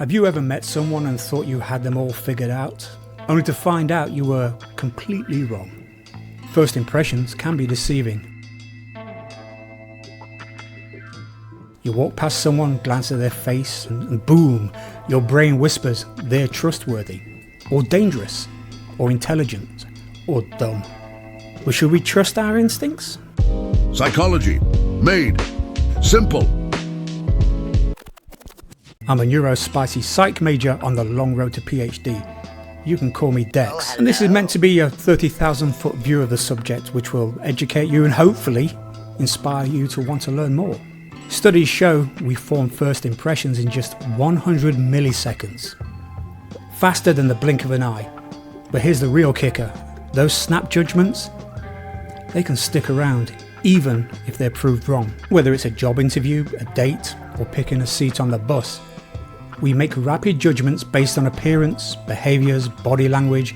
Have you ever met someone and thought you had them all figured out, only to find out you were completely wrong? First impressions can be deceiving. You walk past someone, glance at their face, and boom, your brain whispers they're trustworthy, or dangerous, or intelligent, or dumb. But should we trust our instincts? Psychology. Made. Simple. I'm a neurospicy psych major on the long road to PhD. You can call me Dex. And this is meant to be a 30,000 foot view of the subject, which will educate you and hopefully inspire you to want to learn more. Studies show we form first impressions in just 100 milliseconds. Faster than the blink of an eye. But here's the real kicker. Those snap judgments, they can stick around even if they're proved wrong. Whether it's a job interview, a date, or picking a seat on the bus, we make rapid judgments based on appearance, behaviours, body language,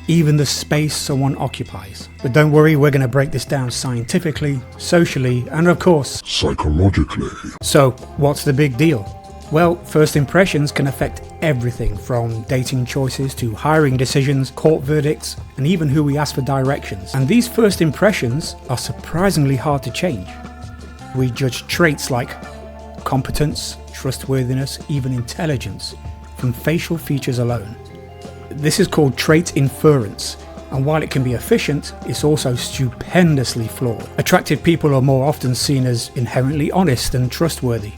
even the space someone occupies. But don't worry, we're going to break this down scientifically, socially, and of course, psychologically. So, what's the big deal? Well, first impressions can affect everything from dating choices to hiring decisions, court verdicts, and even who we ask for directions. And these first impressions are surprisingly hard to change. We judge traits like competence, trustworthiness, even intelligence from facial features alone. This is called trait inference, and while it can be efficient, it's also stupendously flawed. Attractive people are more often seen as inherently honest and trustworthy.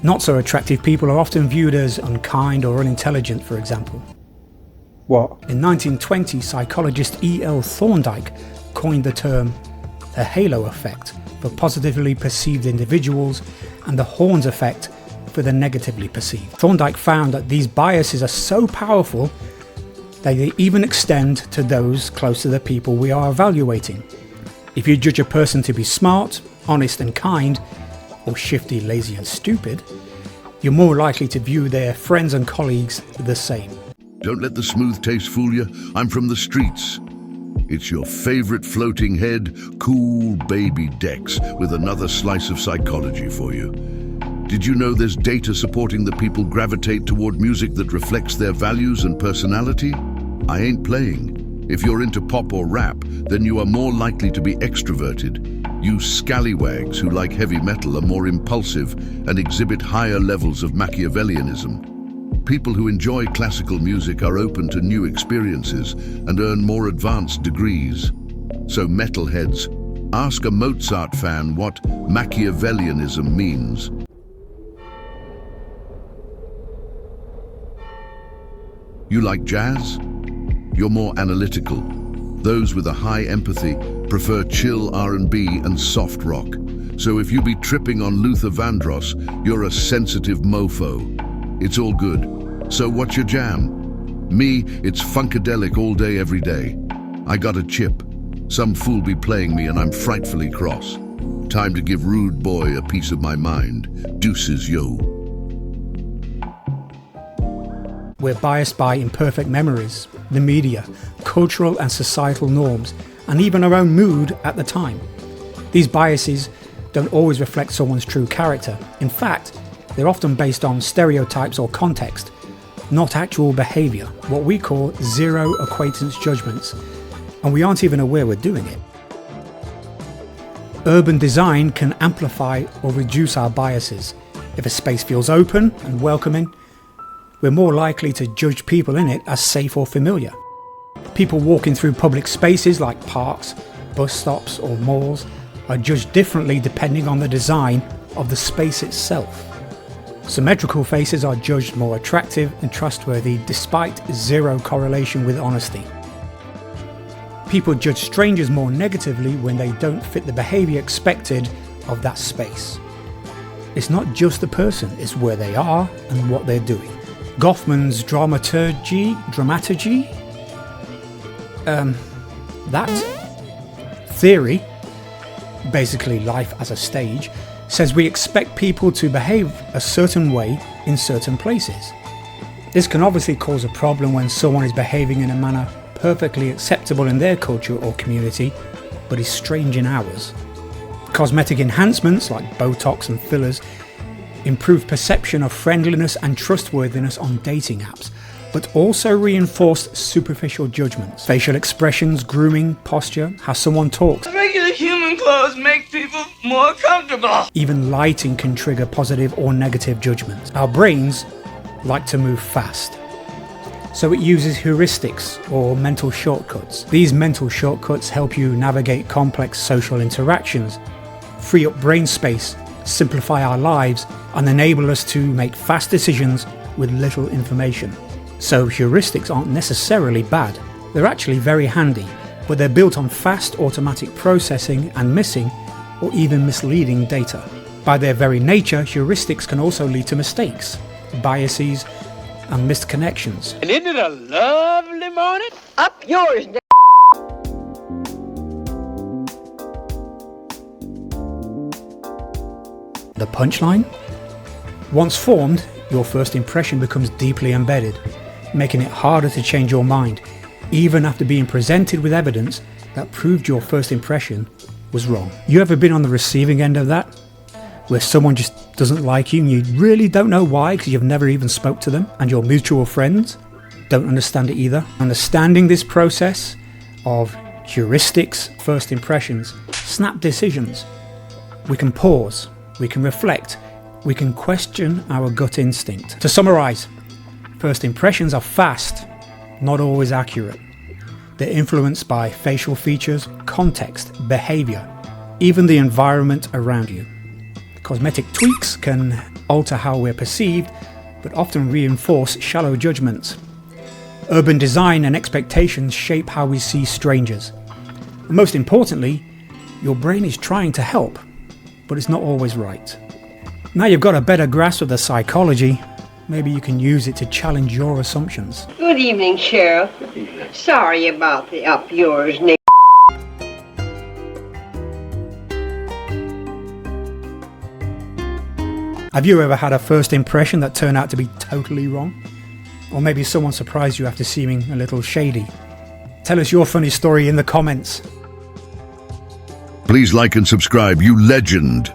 Not so attractive people are often viewed as unkind or unintelligent, for example. What? In 1920, psychologist E.L. Thorndike coined the term the halo effect for positively perceived individuals and the horns effect for the negatively perceived. Thorndike found that these biases are so powerful that they even extend to those close to the people we are evaluating. If you judge a person to be smart, honest and kind, or shifty, lazy and stupid, you're more likely to view their friends and colleagues the same. Don't let the smooth taste fool you. I'm from the streets. It's your favorite floating head, cool baby Dex, with another slice of psychology for you. Did you know there's data supporting that people gravitate toward music that reflects their values and personality? I ain't playing. If you're into pop or rap, then you are more likely to be extroverted. You scallywags who like heavy metal are more impulsive and exhibit higher levels of Machiavellianism. People who enjoy classical music are open to new experiences and earn more advanced degrees. So metalheads, ask a Mozart fan what Machiavellianism means. You like jazz? You're more analytical. Those with a high empathy prefer chill R&B and soft rock. So if you be tripping on Luther Vandross, you're a sensitive mofo. It's all good. So what's your jam? Me, it's funkadelic all day, every day. I got a chip. Some fool be playing me and I'm frightfully cross. Time to give rude boy a piece of my mind. Deuces, yo. We're biased by imperfect memories, the media, cultural and societal norms, and even our own mood at the time. These biases don't always reflect someone's true character. In fact, they're often based on stereotypes or context, not actual behaviour, what we call zero acquaintance judgments, and we aren't even aware we're doing it. Urban design can amplify or reduce our biases. If a space feels open and welcoming, we're more likely to judge people in it as safe or familiar. People walking through public spaces like parks, bus stops or malls are judged differently depending on the design of the space itself. Symmetrical faces are judged more attractive and trustworthy despite zero correlation with honesty. People judge strangers more negatively when they don't fit the behaviour expected of that space. It's not just the person, it's where they are and what they're doing. Goffman's dramaturgy, that theory, basically life as a stage, says we expect people to behave a certain way in certain places. This can obviously cause a problem when someone is behaving in a manner perfectly acceptable in their culture or community, but is strange in ours. Cosmetic enhancements like Botox and fillers improve perception of friendliness and trustworthiness on dating apps, but also reinforce superficial judgments. Facial expressions, grooming, posture, how someone talks. Regular human clothes make people more comfortable. Even lighting can trigger positive or negative judgments. Our brains like to move fast, so it uses heuristics or mental shortcuts. These mental shortcuts help you navigate complex social interactions, free up brain space, simplify our lives, and enable us to make fast decisions with little information. So heuristics aren't necessarily bad. They're actually very handy, but they're built on fast automatic processing and missing or even misleading data. By their very nature, heuristics can also lead to mistakes, biases, and missed connections. And isn't it a lovely morning? Up yours, The punchline? Once formed, your first impression becomes deeply embedded, making it harder to change your mind, even after being presented with evidence that proved your first impression was wrong. You ever been on the receiving end of that? Where someone just doesn't like you and you really don't know why because you've never even spoke to them, and your mutual friends don't understand it either. Understanding this process of heuristics, first impressions, snap decisions, we can pause, we can reflect, we can question our gut instinct. To summarize, first impressions are fast, not always accurate. They're influenced by facial features, context, behavior, even the environment around you. Cosmetic tweaks can alter how we're perceived, but often reinforce shallow judgments. Urban design and expectations shape how we see strangers. And most importantly, your brain is trying to help, but it's not always right. Now you've got a better grasp of the psychology, maybe you can use it to challenge your assumptions. Good evening, Sheriff. Sorry about the up yours, Nick. Have you ever had a first impression that turned out to be totally wrong? Or maybe someone surprised you after seeming a little shady? Tell us your funny story in the comments. Please like and subscribe, you legend.